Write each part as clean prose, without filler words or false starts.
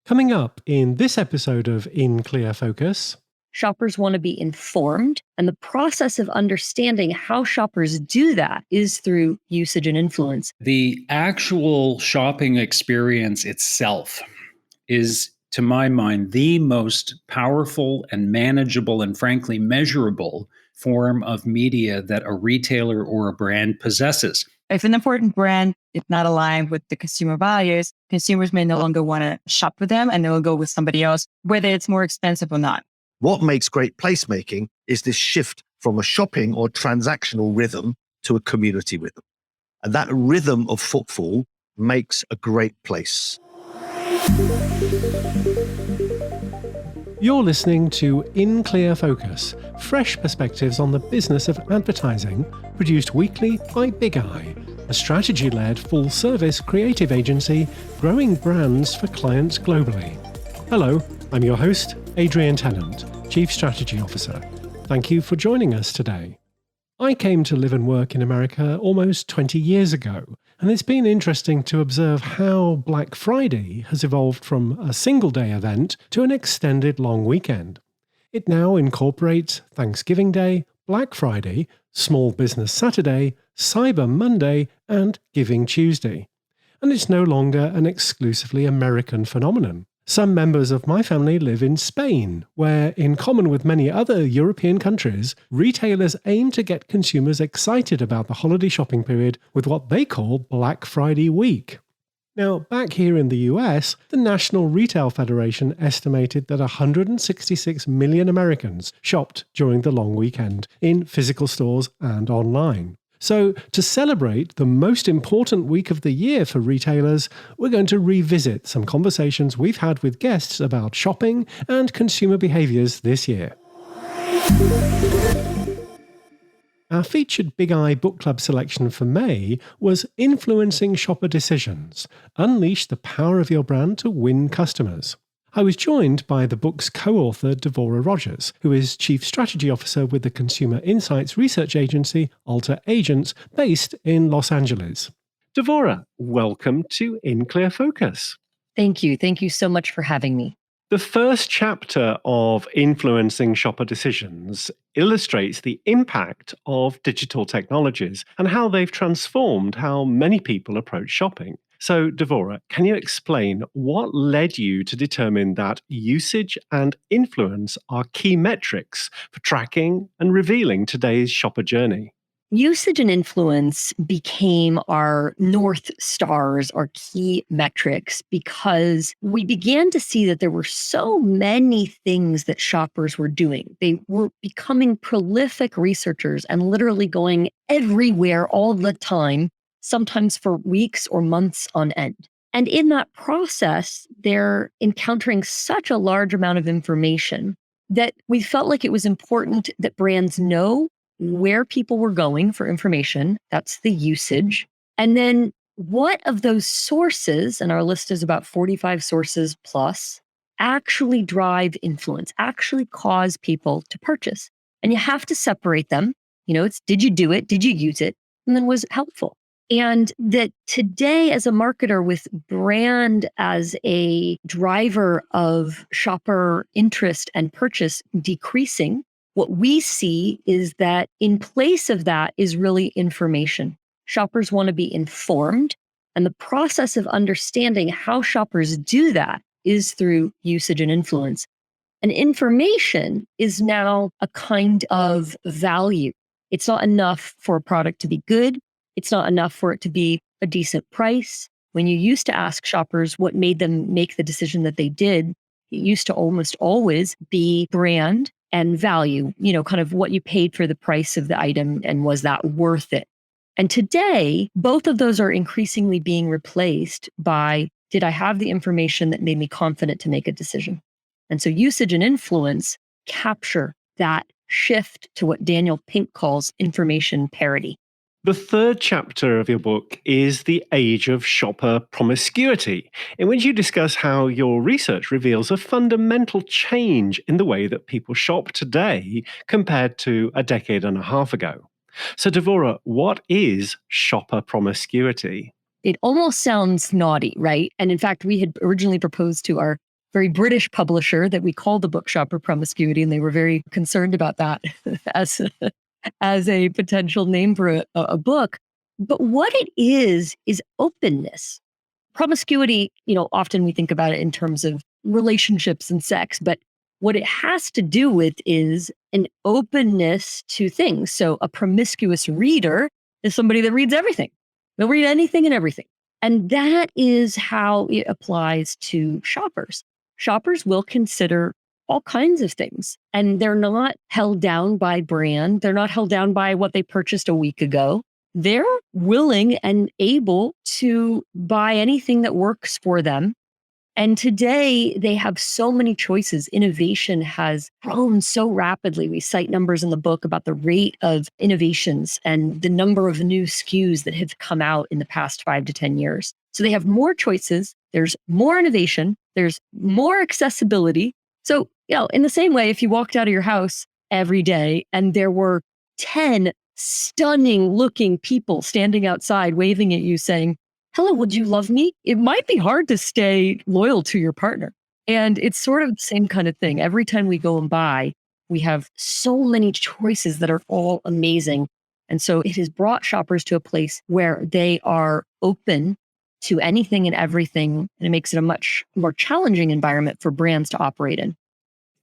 Coming up in this episode of In Clear Focus. Shoppers want to be informed, and the process of understanding how shoppers do that is through usage and influence. The actual shopping experience itself is, to my mind, the most powerful and manageable and frankly measurable form of media that a retailer or a brand possesses. If an important brand is not aligned with the consumer values, consumers may no longer want to shop with them and they will go with somebody else, whether it's more expensive or not. What makes great placemaking is this shift from a shopping or transactional rhythm to a community rhythm. And that rhythm of footfall makes a great place. You're listening to In Clear Focus, fresh perspectives on the business of advertising, produced weekly by Big Eye, a strategy-led full-service creative agency growing brands for clients globally. Hello, I'm your host, Adrian Tennant, Chief Strategy Officer. Thank you for joining us today. I came to live and work in America almost 20 years ago, and it's been interesting to observe how Black Friday has evolved from a single-day event to an extended long weekend. It now incorporates Thanksgiving Day, Black Friday, Small Business Saturday, Cyber Monday, and Giving Tuesday. And it's no longer an exclusively American phenomenon. Some members of my family live in Spain, where, in common with many other European countries, retailers aim to get consumers excited about the holiday shopping period with what they call Black Friday week. Now, back here in the US, the National Retail Federation estimated that 166 million Americans shopped during the long weekend in physical stores and online. So, to celebrate the most important week of the year for retailers, we're going to revisit some conversations we've had with guests about shopping and consumer behaviours this year. Our featured Big Eye Book Club selection for May was Influencing Shopper Decisions: Unleash the Power of Your Brand to Win Customers. I was joined by the book's co-author, Devora Rogers, who is Chief Strategy Officer with the consumer insights research agency Alter Agents, based in Los Angeles. Devora, welcome to In Clear Focus. Thank you. Thank you so much for having me. The first chapter of Influencing Shopper Decisions illustrates the impact of digital technologies and how they've transformed how many people approach shopping. So, Devora, can you explain what led you to determine that usage and influence are key metrics for tracking and revealing today's shopper journey? Usage and influence became our North Stars, our key metrics, because we began to see that there were so many things that shoppers were doing. They were becoming prolific researchers and literally going everywhere all the time, sometimes for weeks or months on end. And in that process, they're encountering such a large amount of information that we felt like it was important that brands know where people were going for information. That's the usage. And then what of those sources, and our list is about 45 sources plus, actually drive influence, actually cause people to purchase. And you have to separate them. It's did you do it? Did you use it? And then was it helpful? And that today, as a marketer with brand as a driver of shopper interest and purchase decreasing, what we see is that in place of that is really information. Shoppers want to be informed, and the process of understanding how shoppers do that is through usage and influence. And information is now a kind of value. It's not enough for a product to be good. It's not enough for it to be a decent price. When you used to ask shoppers what made them make the decision that they did, it used to almost always be brand and value, kind of what you paid for the price of the item and was that worth it? And today, both of those are increasingly being replaced by, did I have the information that made me confident to make a decision? And so usage and influence capture that shift to what Daniel Pink calls information parity. The third chapter of your book is The Age of Shopper Promiscuity, in which you discuss how your research reveals a fundamental change in the way that people shop today compared to a decade and a half ago. So, Devora, what is shopper promiscuity? It almost sounds naughty, right? And in fact, we had originally proposed to our very British publisher that we call the book Shopper Promiscuity, and they were very concerned about that as a potential name for a book. But what it is openness. Promiscuity, often we think about it in terms of relationships and sex, but what it has to do with is an openness to things. So a promiscuous reader is somebody that reads everything. They'll read anything and everything. And that is how it applies to shoppers. Shoppers will consider all kinds of things, and they're not held down by brand. They're not held down by what they purchased a week ago. They're willing and able to buy anything that works for them. And today they have so many choices. Innovation has grown so rapidly. We cite numbers in the book about the rate of innovations and the number of new SKUs that have come out in the past 5 to 10 years. So they have more choices. There's more innovation. There's more accessibility. So, in the same way, if you walked out of your house every day and there were 10 stunning looking people standing outside waving at you saying, "Hello, would you love me?" It might be hard to stay loyal to your partner. And it's sort of the same kind of thing. Every time we go and buy, we have so many choices that are all amazing. And so it has brought shoppers to a place where they are open to anything and everything. And it makes it a much more challenging environment for brands to operate in.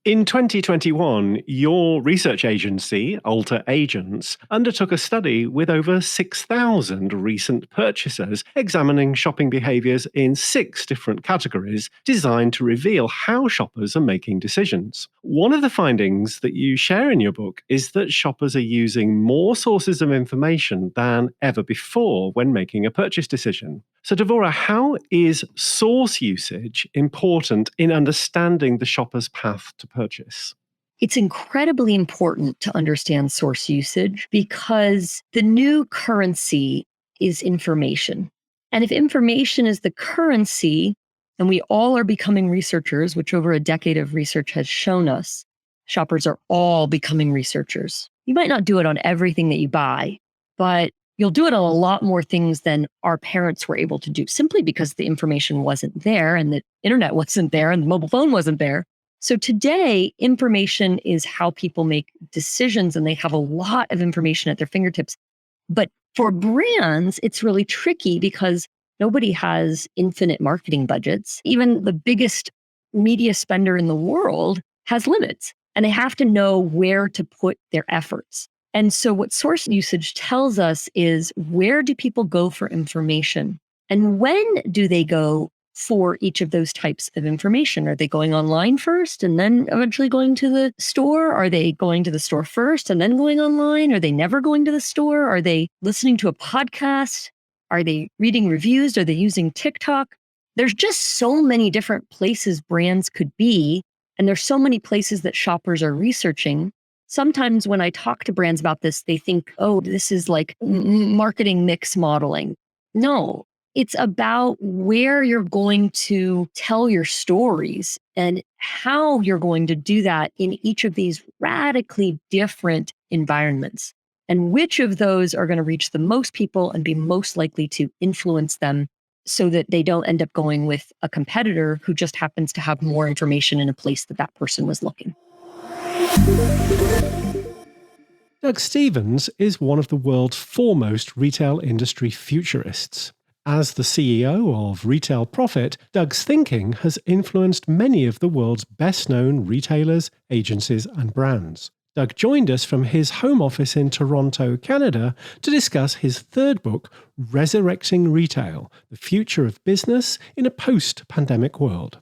In 2021, your research agency, Alter Agents, undertook a study with over 6,000 recent purchasers, examining shopping behaviors in 6 different categories designed to reveal how shoppers are making decisions. One of the findings that you share in your book is that shoppers are using more sources of information than ever before when making a purchase decision. So, Devora, how is source usage important in understanding the shopper's path to purchase? It's incredibly important to understand source usage because the new currency is information. And if information is the currency, and we all are becoming researchers, which over a decade of research has shown us, shoppers are all becoming researchers. You might not do it on everything that you buy, but you'll do it on a lot more things than our parents were able to do, simply because the information wasn't there and the internet wasn't there and the mobile phone wasn't there. So today, information is how people make decisions, and they have a lot of information at their fingertips. But for brands, it's really tricky because nobody has infinite marketing budgets. Even the biggest media spender in the world has limits, and they have to know where to put their efforts. And so what source usage tells us is, where do people go for information? And when do they go for each of those types of information? Are they going online first and then eventually going to the store? Are they going to the store first and then going online? Are they never going to the store? Are they listening to a podcast? Are they reading reviews? Are they using TikTok? There's just so many different places brands could be. And there's so many places that shoppers are researching. Sometimes when I talk to brands about this, they think, oh, this is like marketing mix modeling. No, it's about where you're going to tell your stories and how you're going to do that in each of these radically different environments, and which of those are going to reach the most people and be most likely to influence them, so that they don't end up going with a competitor who just happens to have more information in a place that that person was looking. Doug Stephens is one of the world's foremost retail industry futurists. As the CEO of Retail Profit, Doug's thinking has influenced many of the world's best-known retailers, agencies, and brands. Doug joined us from his home office in Toronto, Canada, to discuss his third book, Resurrecting Retail: The Future of Business in a Post-Pandemic World.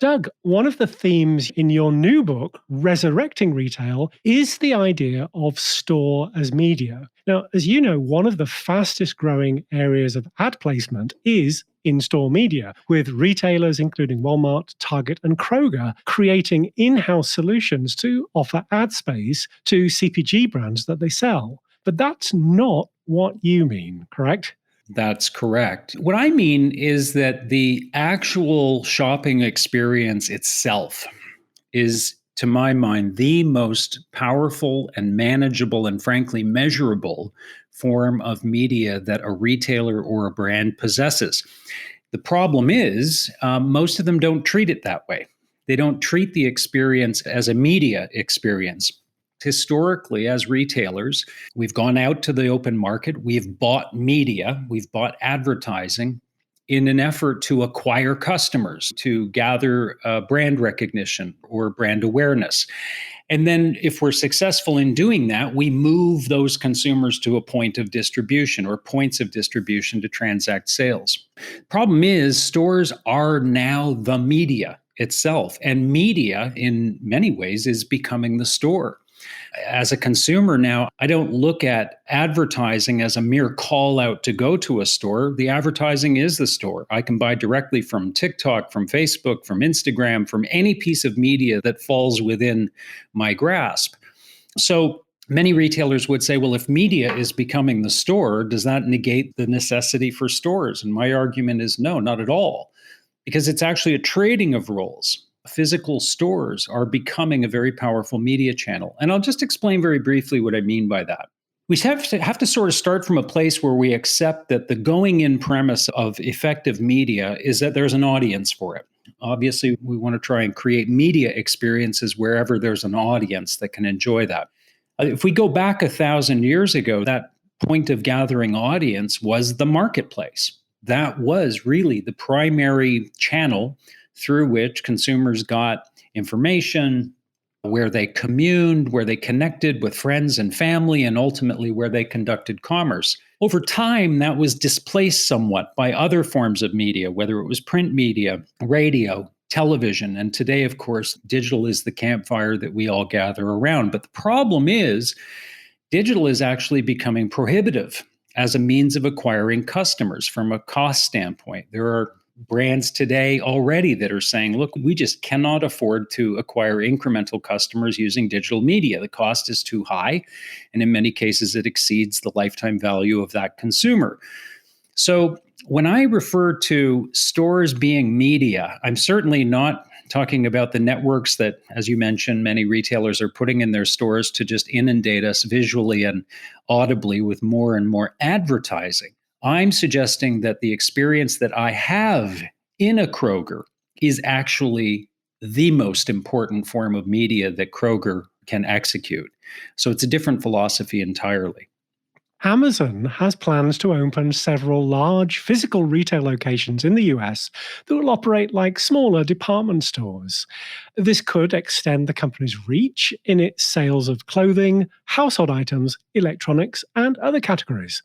Doug, one of the themes in your new book, Resurrecting Retail, is the idea of store as media. Now, as you know, one of the fastest growing areas of ad placement is in-store media, with retailers including Walmart, Target, and Kroger creating in-house solutions to offer ad space to CPG brands that they sell. But that's not what you mean, correct? That's correct. What I mean is that the actual shopping experience itself is, to my mind, the most powerful and manageable and frankly measurable form of media that a retailer or a brand possesses. The problem is most of them don't treat it that way. They don't treat the experience as a media experience. Historically, as retailers, we've gone out to the open market, we've bought media, we've bought advertising in an effort to acquire customers, to gather brand recognition or brand awareness. And then if we're successful in doing that, we move those consumers to a point of distribution or points of distribution to transact sales. Problem is, stores are now the media itself, and media in many ways is becoming the store. As a consumer now, I don't look at advertising as a mere call out to go to a store. The advertising is the store. I can buy directly from TikTok, from Facebook, from Instagram, from any piece of media that falls within my grasp. So many retailers would say, well, if media is becoming the store, does that negate the necessity for stores? And my argument is no, not at all, because it's actually a trading of roles. Physical stores are becoming a very powerful media channel. And I'll just explain very briefly what I mean by that. We have to sort of start from a place where we accept that the going in premise of effective media is that there's an audience for it. Obviously, we want to try and create media experiences wherever there's an audience that can enjoy that. If we go back 1,000 years ago, that point of gathering audience was the marketplace. That was really the primary channel through which consumers got information, where they communed, where they connected with friends and family, and ultimately where they conducted commerce. Over time, that was displaced somewhat by other forms of media, whether it was print media, radio, television, and today, of course, digital is the campfire that we all gather around. But the problem is, digital is actually becoming prohibitive as a means of acquiring customers from a cost standpoint. There are brands today already that are saying, look, we just cannot afford to acquire incremental customers using digital media. The cost is too high. And in many cases, it exceeds the lifetime value of that consumer. So when I refer to stores being media, I'm certainly not talking about the networks that, as you mentioned, many retailers are putting in their stores to just inundate us visually and audibly with more and more advertising. I'm suggesting that the experience that I have in a Kroger is actually the most important form of media that Kroger can execute. So it's a different philosophy entirely. Amazon has plans to open several large physical retail locations in the US that will operate like smaller department stores. This could extend the company's reach in its sales of clothing, household items, electronics, and other categories.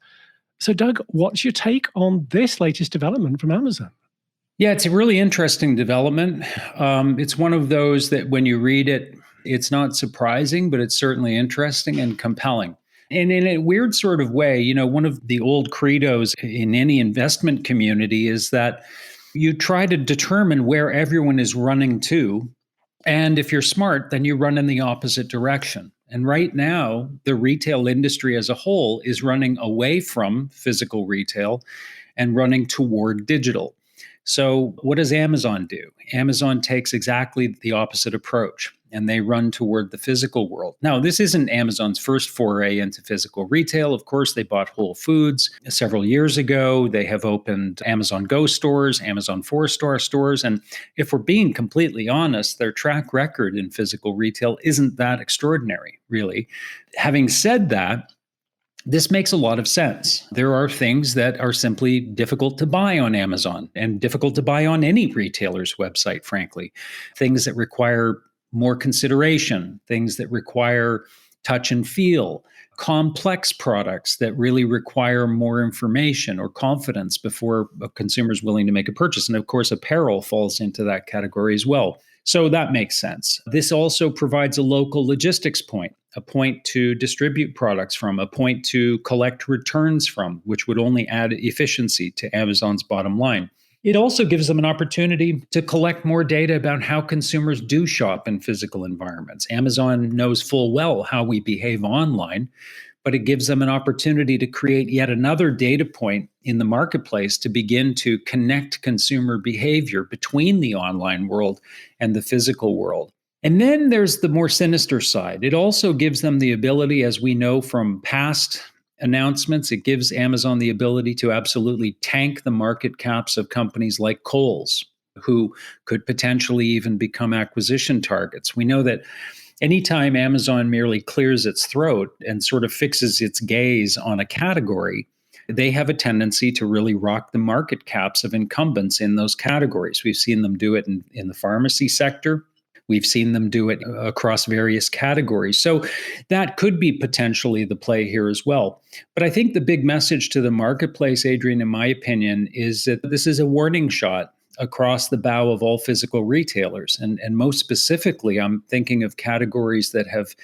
So, Doug, what's your take on this latest development from Amazon? Yeah, it's a really interesting development. It's one of those that when you read it, it's not surprising, but it's certainly interesting and compelling. And in a weird sort of way, you know, one of the old credos in any investment community is that you try to determine where everyone is running to. And if you're smart, then you run in the opposite direction. And right now, the retail industry as a whole is running away from physical retail and running toward digital. So what does Amazon do? Amazon takes exactly the opposite approach, and they run toward the physical world. Now, this isn't Amazon's first foray into physical retail. Of course, they bought Whole Foods several years ago. They have opened Amazon Go stores, Amazon 4-star stores. And if we're being completely honest, their track record in physical retail isn't that extraordinary, really. Having said that, this makes a lot of sense. There are things that are simply difficult to buy on Amazon and difficult to buy on any retailer's website, frankly. Things that require more consideration, things that require touch and feel, complex products that really require more information or confidence before a consumer is willing to make a purchase. And of course, apparel falls into that category as well. So that makes sense. This also provides a local logistics point, a point to distribute products from, a point to collect returns from, which would only add efficiency to Amazon's bottom line. It also gives them an opportunity to collect more data about how consumers do shop in physical environments. Amazon knows full well how we behave online, but it gives them an opportunity to create yet another data point in the marketplace to begin to connect consumer behavior between the online world and the physical world. And then there's the more sinister side. It also gives them the ability, as we know from past announcements. It gives Amazon the ability to absolutely tank the market caps of companies like Kohl's, who could potentially even become acquisition targets. We know that anytime Amazon merely clears its throat and sort of fixes its gaze on a category, they have a tendency to really rock the market caps of incumbents in those categories. We've seen them do it in the pharmacy sector. We've seen them do it across various categories. So that could be potentially the play here as well. But I think the big message to the marketplace, Adrian, in my opinion, is that this is a warning shot across the bow of all physical retailers. And most specifically, I'm thinking of categories that have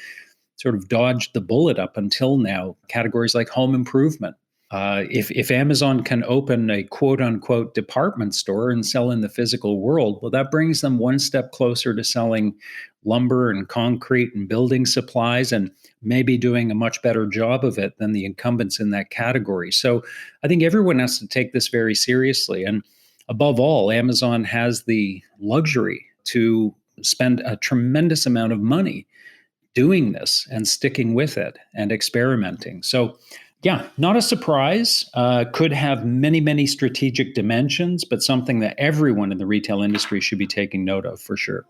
sort of dodged the bullet up until now, categories like home improvement. If Amazon can open a quote unquote department store and sell in the physical world, well, that brings them one step closer to selling lumber and concrete and building supplies, and maybe doing a much better job of it than the incumbents in that category. So I think everyone has to take this very seriously. And above all, Amazon has the luxury to spend a tremendous amount of money doing this and sticking with it and experimenting. So yeah, not a surprise. Could have many, many strategic dimensions, but something that everyone in the retail industry should be taking note of for sure.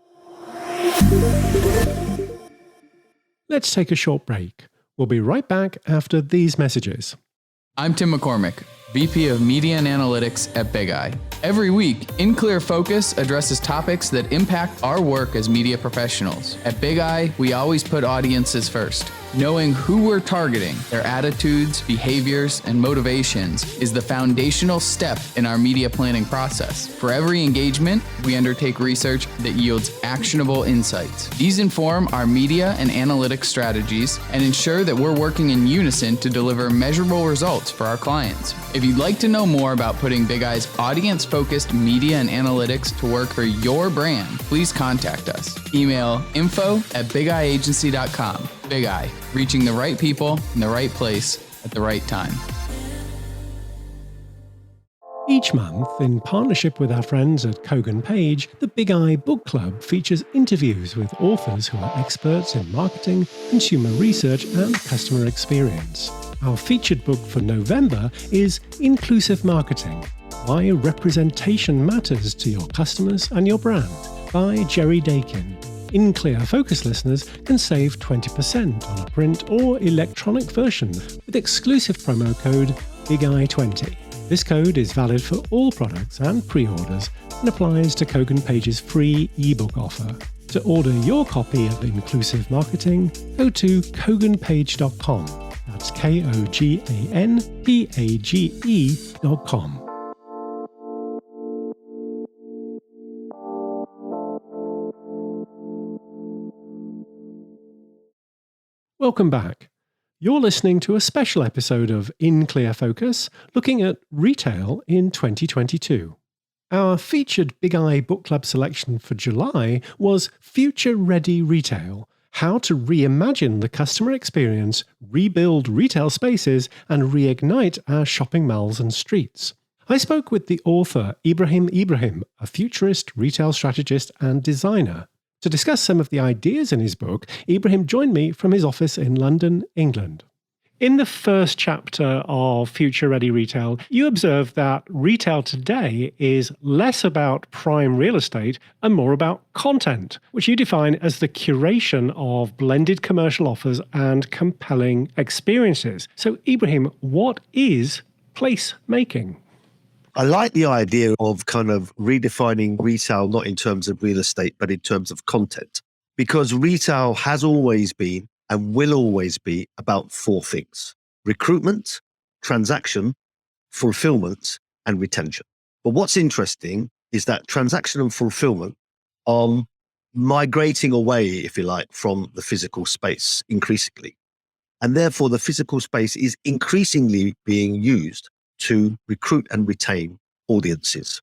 Let's take a short break. We'll be right back after these messages. I'm Tim McCormick, VP of Media and Analytics at Big Eye. Every week, In Clear Focus addresses topics that impact our work as media professionals. At Big Eye, we always put audiences first. Knowing who we're targeting, their attitudes, behaviors, and motivations is the foundational step in our media planning process. For every engagement, we undertake research that yields actionable insights. These inform our media and analytics strategies and ensure that we're working in unison to deliver measurable results for our clients. If you'd like to know more about putting Big Eye's audience-focused media and analytics to work for your brand, please contact us. Email info@bigeyeagency.com. Big Eye, reaching the right people in the right place at the right time. Each month, in partnership with our friends at Kogan Page, the Big Eye Book Club features interviews with authors who are experts in marketing, consumer research, and customer experience. Our featured book for November is Inclusive Marketing: Why Representation Matters to Your Customers and Your Brand by Jerry Dakin. In Clear Focus listeners can save 20% on a print or electronic version with exclusive promo code BIGEYE20. This code is valid for all products and pre-orders and applies to Kogan Page's free ebook offer. To order your copy of Inclusive Marketing, go to koganpage.com. That's KOGANPAGE.com. Welcome back. You're listening to a special episode of In Clear Focus, looking at retail in 2022. Our featured Big Eye Book Club selection for July was Future Ready Retail: How to Reimagine the Customer Experience, Rebuild Retail Spaces, and Reignite Our Shopping Malls and Streets. I spoke with the author Ibrahim, a futurist retail strategist and designer. To discuss some of the ideas in his book, Ibrahim joined me from his office in London, England. In the first chapter of Future Ready Retail, you observe that retail today is less about prime real estate and more about content, which you define as the curation of blended commercial offers and compelling experiences. So, Ibrahim, what is place making? I like the idea of kind of redefining retail, not in terms of real estate, but in terms of content, because retail has always been and will always be about four things: recruitment, transaction, fulfillment, and retention. But what's interesting is that transaction and fulfillment are migrating away, if you like, from the physical space increasingly. And therefore, the physical space is increasingly being used to recruit and retain audiences,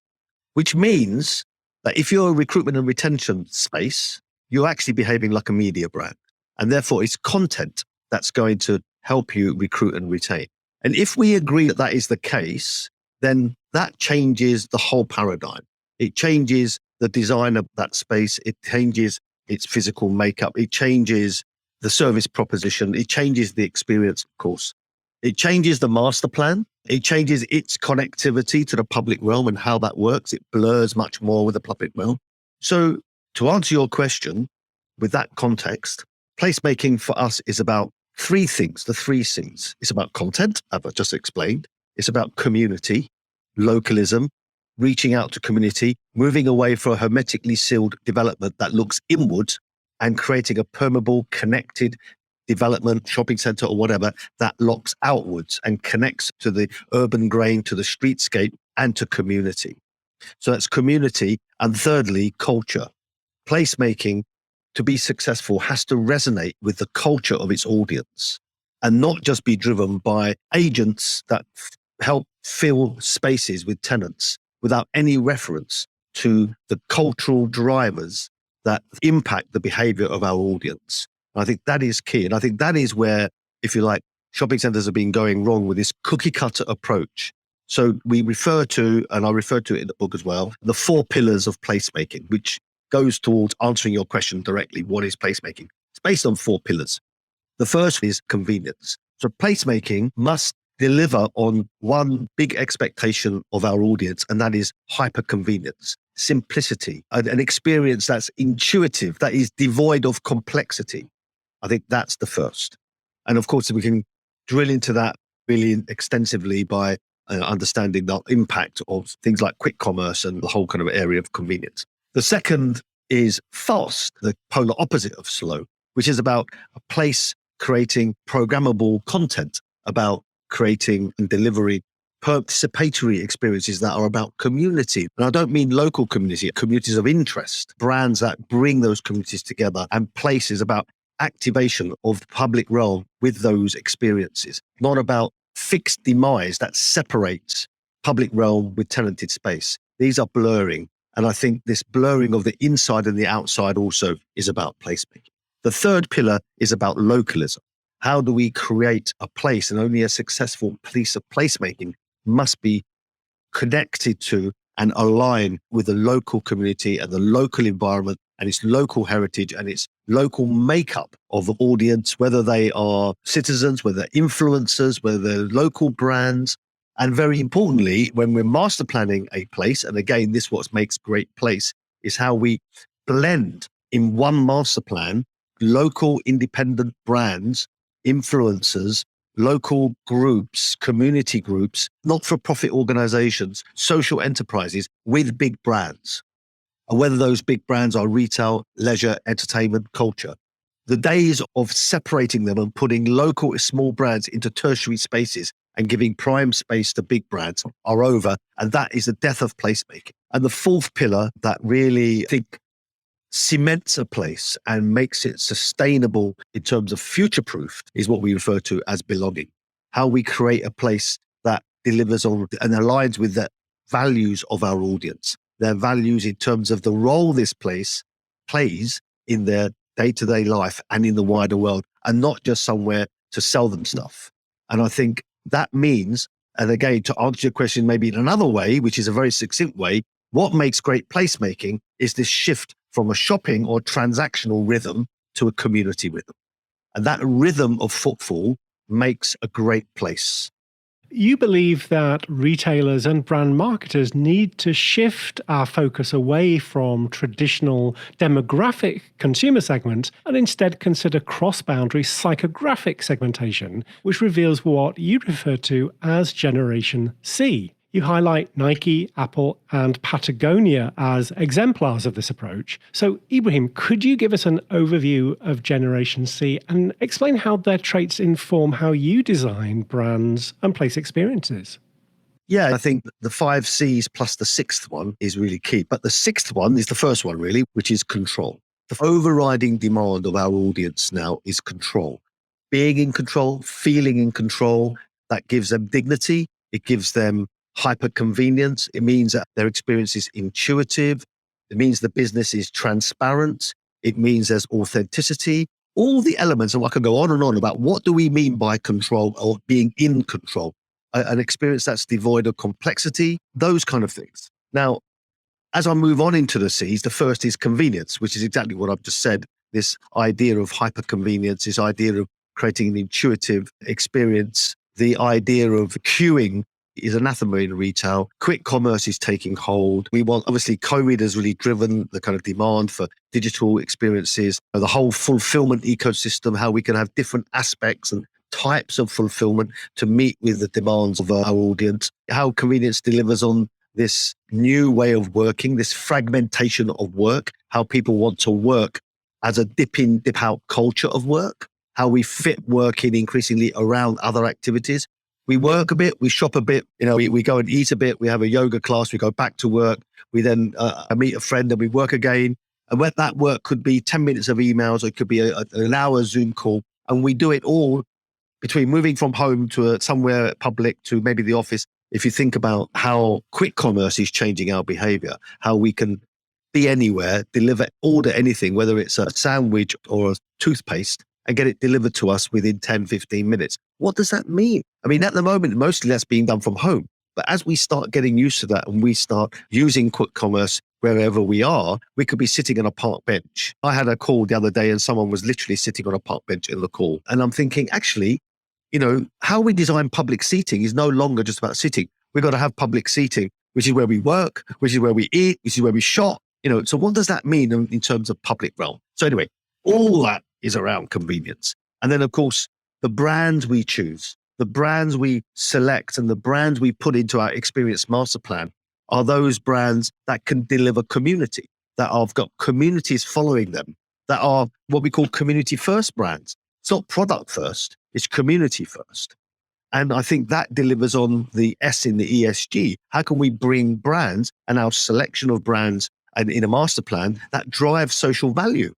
which means that if you're a recruitment and retention space, you're actually behaving like a media brand. And therefore, it's content that's going to help you recruit and retain. And if we agree that that is the case, then that changes the whole paradigm. It changes the design of that space. It changes its physical makeup. It changes the service proposition. It changes the experience, of course. It changes the master plan. It changes its connectivity to the public realm and how that works. It blurs much more with the public realm. So to answer your question, with that context, placemaking for us is about three things, the three C's. It's about content, as I just explained. It's about community, localism, reaching out to community, moving away from a hermetically sealed development that looks inward and creating a permeable, connected development, shopping center or whatever that locks outwards and connects to the urban grain, to the streetscape and to community. So that's community. And thirdly, culture. Placemaking, to be successful, has to resonate with the culture of its audience and not just be driven by agents that help fill spaces with tenants without any reference to the cultural drivers that impact the behavior of our audience. And I think that is key. And I think that is where, if you like, shopping centers have been going wrong with this cookie cutter approach. So we refer to, and I refer to it in the book as well, the 4 pillars of placemaking, which goes towards answering your question directly. What is placemaking? It's based on 4 pillars. The first is convenience. So placemaking must deliver on one big expectation of our audience, and that is hyper convenience, simplicity, an experience that's intuitive, that is devoid of complexity. I think that's the first. And of course, we can drill into that really extensively by understanding the impact of things like quick commerce and the whole kind of area of convenience. The second is fast, the polar opposite of slow, which is about a place creating programmable content, about creating and delivering participatory experiences that are about community. And I don't mean local community, communities of interest, brands that bring those communities together, and places about activation of the public realm with those experiences, not about fixed demise that separates public realm with tenanted space. These are blurring. And I think this blurring of the inside and the outside also is about placemaking. The third pillar is about localism. How do we create a place? And only a successful piece of placemaking must be connected to and aligned with the local community and the local environment and its local heritage and its local makeup of the audience, whether they are citizens, whether they're influencers, whether they're local brands. And very importantly, when we're master planning a place, and again, this what makes great place, is how we blend in one master plan local independent brands, influencers, local groups, community groups, not-for-profit organizations, social enterprises with big brands. And whether those big brands are retail, leisure, entertainment, culture. The days of separating them and putting local small brands into tertiary spaces and giving prime space to big brands are over. And that is the death of placemaking. And the fourth pillar that really, I think, cements a place and makes it sustainable in terms of future-proofed is what we refer to as belonging. How we create a place that delivers on and aligns with the values of our audience, their values in terms of the role this place plays in their day-to-day life and in the wider world, and not just somewhere to sell them stuff. And I think that means, and again, to answer your question maybe in another way, which is a very succinct way, what makes great placemaking is this shift from a shopping or transactional rhythm to a community rhythm. And that rhythm of footfall makes a great place. You believe that retailers and brand marketers need to shift our focus away from traditional demographic consumer segments and instead consider cross-boundary psychographic segmentation, which reveals what you refer to as Generation C. You highlight Nike, Apple, and Patagonia as exemplars of this approach. So, Ibrahim, could you give us an overview of Generation C and explain how their traits inform how you design brands and place experiences? Yeah, I think the 5 C's plus the 6th one is really key. But the 6th one is the first one, really, which is control. The overriding demand of our audience now is control. Being in control, feeling in control, that gives them dignity. It gives them hyper convenience. It means that their experience is intuitive. It means the business is transparent. It means there's authenticity. All the elements, and I can go on and on about what do we mean by control or being in control. An experience that's devoid of complexity, those kind of things. Now, as I move on into the C's, the first is convenience, which is exactly what I've just said. This idea of hyper convenience, this idea of creating an intuitive experience The idea of queuing is anathema in retail. Quick commerce is taking hold. Obviously, COVID has really driven the kind of demand for digital experiences, the whole fulfillment ecosystem, how we can have different aspects and types of fulfillment to meet with the demands of our audience, how convenience delivers on this new way of working, this fragmentation of work, how people want to work as a dip in, dip out culture of work, how we fit work in increasingly around other activities. We work a bit, we shop a bit, we go and eat a bit, we have a yoga class, we go back to work, we then meet a friend and we work again. And when that work could be 10 minutes of emails, or it could be an hour Zoom call. And we do it all between moving from home to somewhere public to maybe the office. If you think about how quick commerce is changing our behavior, how we can be anywhere, order anything, whether it's a sandwich or a toothpaste, and get it delivered to us within 10, 15 minutes. What does that mean? I mean, at the moment, mostly that's being done from home. But as we start getting used to that and we start using quick commerce wherever we are, we could be sitting on a park bench. I had a call the other day and someone was literally sitting on a park bench in the call. And I'm thinking, actually, how we design public seating is no longer just about sitting. We've got to have public seating, which is where we work, which is where we eat, which is where we shop. So what does that mean in terms of public realm? So anyway, all that is around convenience. And then, of course, the brands we choose, the brands we select, and the brands we put into our experience master plan are those brands that can deliver community, that have got communities following them, that are what we call community first brands. It's not product first, it's community first. And I think that delivers on the S in the ESG. How can we bring brands and our selection of brands and in a master plan that drive social value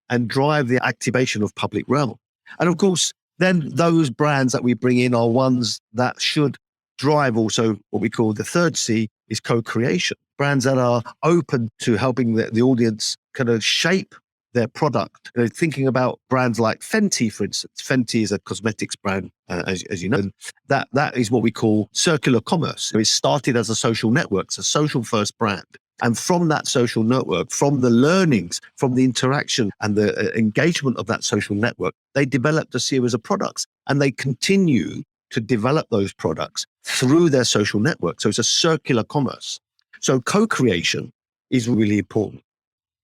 and drive the activation of public realm? And of course, then those brands that we bring in are ones that should drive also what we call the third C is co-creation. Brands that are open to helping the audience kind of shape their product. Thinking about brands like Fenty, for instance. Fenty is a cosmetics brand, as you know. That is what we call circular commerce. So it started as a social network. It's a social first brand. And from that social network, from the learnings, from the interaction and the engagement of that social network, they developed a series of products and they continue to develop those products through their social network. So it's a circular commerce. So co-creation is really important.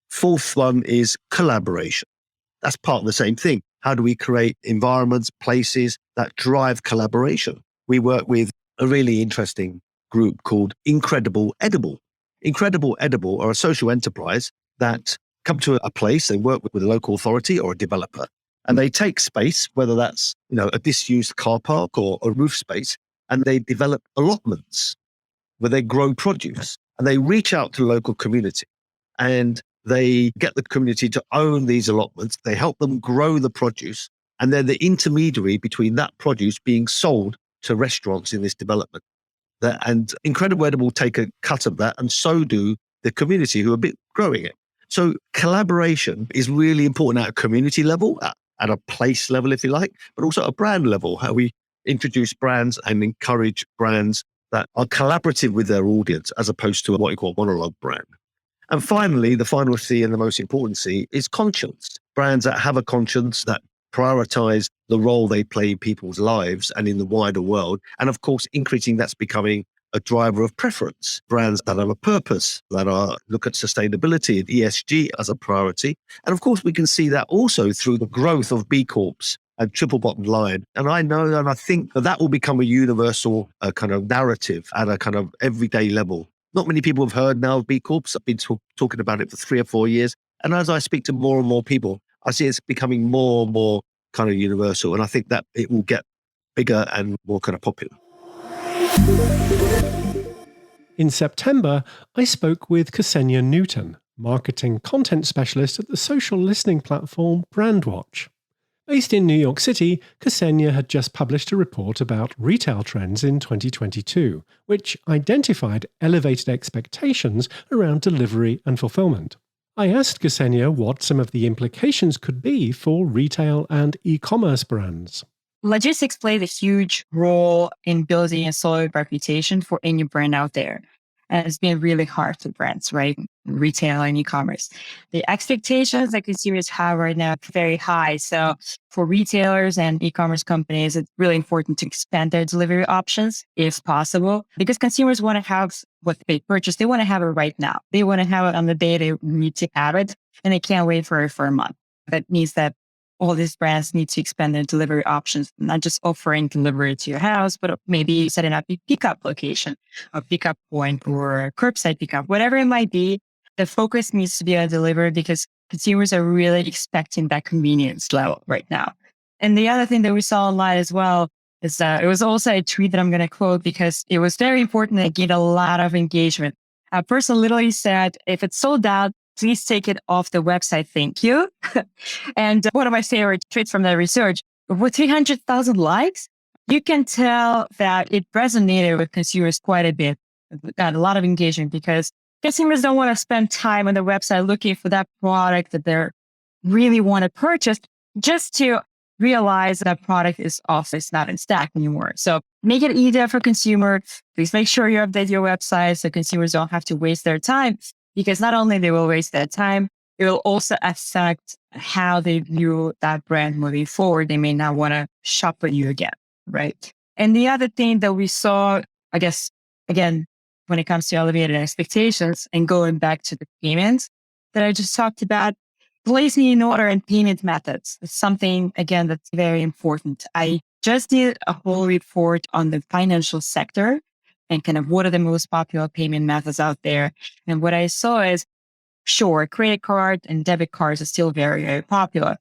Fourth one is collaboration. That's part of the same thing. How do we create environments, places that drive collaboration? We work with a really interesting group called Incredible Edible. Incredible Edible are a social enterprise that come to a place, they work with a local authority or a developer, and they take space, whether that's a disused car park or a roof space, and they develop allotments where they grow produce, and they reach out to the local community, and they get the community to own these allotments. They help them grow the produce, and they're the intermediary between that produce being sold to restaurants in this development. And Incredible Edible take a cut of that, and so do the community who are growing it. So collaboration is really important at a community level, at a place level, if you like, but also at a brand level, how we introduce brands and encourage brands that are collaborative with their audience as opposed to what you call a monologue brand. And finally, the final C and the most important C is conscience. Brands that have a conscience, that prioritize the role they play in people's lives and in the wider world. And of course, increasing that's becoming a driver of preference. Brands that have a purpose, that look at sustainability and ESG as a priority. And of course, we can see that also through the growth of B Corps and triple bottom line. And I know, and I think that will become a universal kind of narrative at a kind of everyday level. Not many people have heard now of B Corps. I've been talking about it for 3 or 4 years. And as I speak to more and more people, I see it's becoming more and more kind of universal. And I think that it will get bigger and more kind of popular. In September, I spoke with Ksenia Newton, marketing content specialist at the social listening platform Brandwatch. Based in New York City, Ksenia had just published a report about retail trends in 2022, which identified elevated expectations around delivery and fulfillment. I asked Ksenia what some of the implications could be for retail and e-commerce brands. Logistics plays a huge role in building a solid reputation for any brand out there. And it's been really hard for brands, right? Retail and e-commerce. The expectations that consumers have right now are very high. So for retailers and e-commerce companies, it's really important to expand their delivery options if possible, because consumers want to have what they purchase. They want to have it right now. They want to have it on the day they need to have it, and they can't wait for a month. That means that all these brands need to expand their delivery options, not just offering delivery to your house, but maybe setting up a pickup location, a pickup point, or curbside pickup, whatever it might be. The focus needs to be on delivery because consumers are really expecting that convenience level right now. And the other thing that we saw online as well is that it was also a tweet that I'm going to quote because it was very important and it gained a lot of engagement. A person literally said, if it's sold out, please take it off the website. Thank you. And one of my favorite tweets from that research, with 300,000 likes, you can tell that it resonated with consumers quite a bit. Got a lot of engagement because consumers don't want to spend time on the website looking for that product that they really want to purchase just to realize that product is off, it's not in stock anymore. So make it easier for consumers. Please make sure you update your website so consumers don't have to waste their time. Because not only they will waste their time, it will also affect how they view that brand moving forward. They may not want to shop with you again, right? And the other thing that we saw, I guess, again, when it comes to elevated expectations and going back to the payments that I just talked about, placing in order and payment methods is something, again, that's very important. I just did a whole report on the financial sector and kind of what are the most popular payment methods out there. And what I saw is, sure, credit card and debit cards are still very, very popular.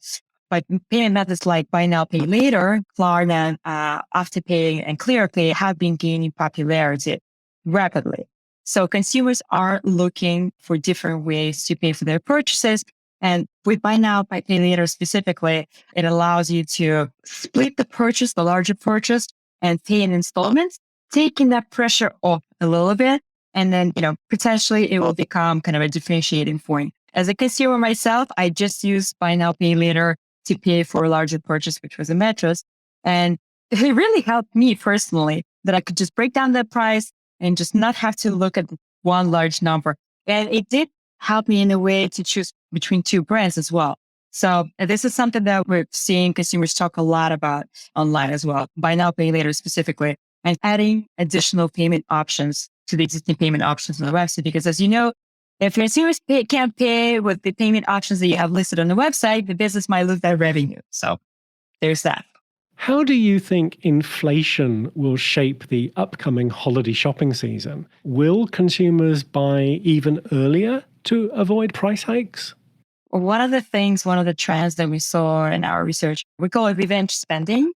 But payment methods like buy now, pay later, Klarna, Afterpay, and ClearPay have been gaining popularity rapidly. So consumers are looking for different ways to pay for their purchases. And with buy now, pay later specifically, it allows you to split the purchase, the larger purchase, and pay in installments, taking that pressure off a little bit. And then, potentially it will become kind of a differentiating point. As a consumer myself, I just used buy now, pay later to pay for a larger purchase, which was a mattress. And it really helped me personally that I could just break down the price and just not have to look at one large number. And it did help me in a way to choose between two brands as well. So this is something that we're seeing consumers talk a lot about online as well. Buy now, pay later specifically, and adding additional payment options to the existing payment options on the website. Because as you know, if consumers can't pay with the payment options that you have listed on the website, the business might lose that revenue. So there's that. How do you think inflation will shape the upcoming holiday shopping season? Will consumers buy even earlier to avoid price hikes? One of the trends that we saw in our research, we call it revenge spending.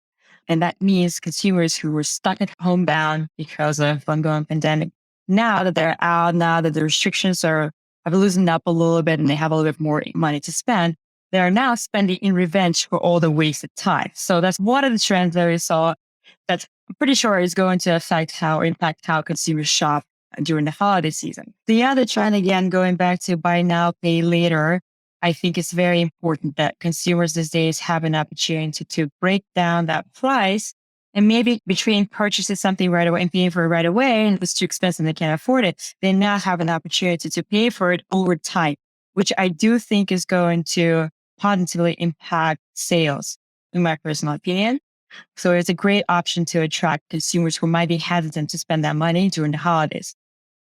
And that means consumers who were stuck at home bound because of ongoing pandemic. Now that they're out, now that the restrictions have loosened up a little bit and they have a little bit more money to spend, they are now spending in revenge for all the wasted time. So that's one of the trends that we saw that I'm pretty sure is going to impact how consumers shop during the holiday season. The other trend, again, going back to buy now, pay later, I think it's very important that consumers these days have an opportunity to break down that price. And maybe between purchasing something right away and paying for it right away, and if it's too expensive and they can't afford it, they now have an opportunity to pay for it over time, which I do think is going to positively impact sales, in my personal opinion. So it's a great option to attract consumers who might be hesitant to spend that money during the holidays.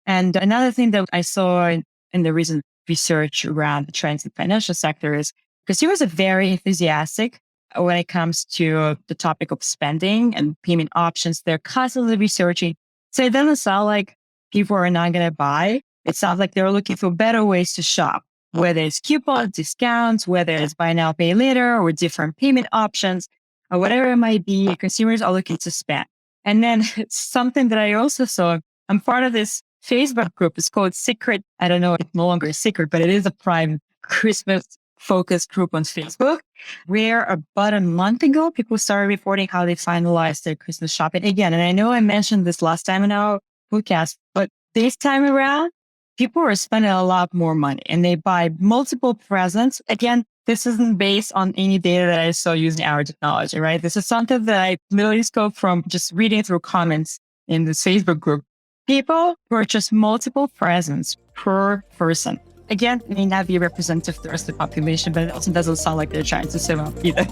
And another thing that I saw in the recent research around the trends in the financial sector is consumers are very enthusiastic when it comes to the topic of spending and payment options. They're constantly researching. So it doesn't sound like people are not going to buy. It sounds like they're looking for better ways to shop, whether it's coupons, discounts, whether it's buy now, pay later, or different payment options, or whatever it might be. Consumers are looking to spend. And then it's something that I also saw. I'm part of this Facebook group. It's called Secret. I don't know, it's no longer a secret, but it is a private Christmas focused group on Facebook, where about a month ago, people started reporting how they finalized their Christmas shopping again. And I know I mentioned this last time in our podcast, but this time around, people are spending a lot more money and they buy multiple presents. Again, this isn't based on any data that I saw using our technology, right? This is something that I literally scoped from just reading through comments in this Facebook group. People purchase multiple presents per person. Again, it may not be representative of the rest of the population, but it also doesn't sound like they're trying to save up either.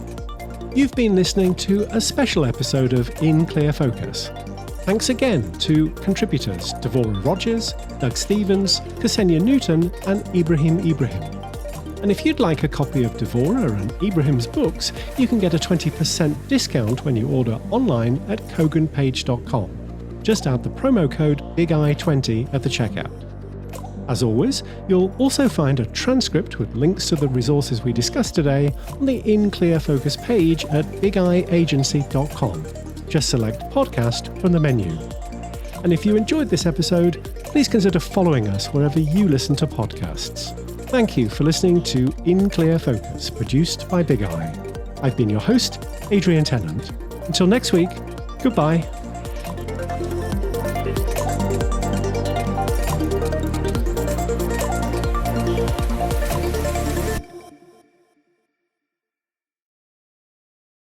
You've been listening to a special episode of In Clear Focus. Thanks again to contributors Devora Rogers, Doug Stevens, Ksenia Newton, and Ibrahim. And if you'd like a copy of Devora and Ibrahim's books, you can get a 20% discount when you order online at koganpage.com. Just add the promo code BIGEYE20 at the checkout. As always, you'll also find a transcript with links to the resources we discussed today on the In Clear Focus page at bigeyeagency.com. Just select podcast from the menu. And if you enjoyed this episode, please consider following us wherever you listen to podcasts. Thank you for listening to In Clear Focus, produced by Big Eye. I've been your host, Adrian Tennant. Until next week, goodbye.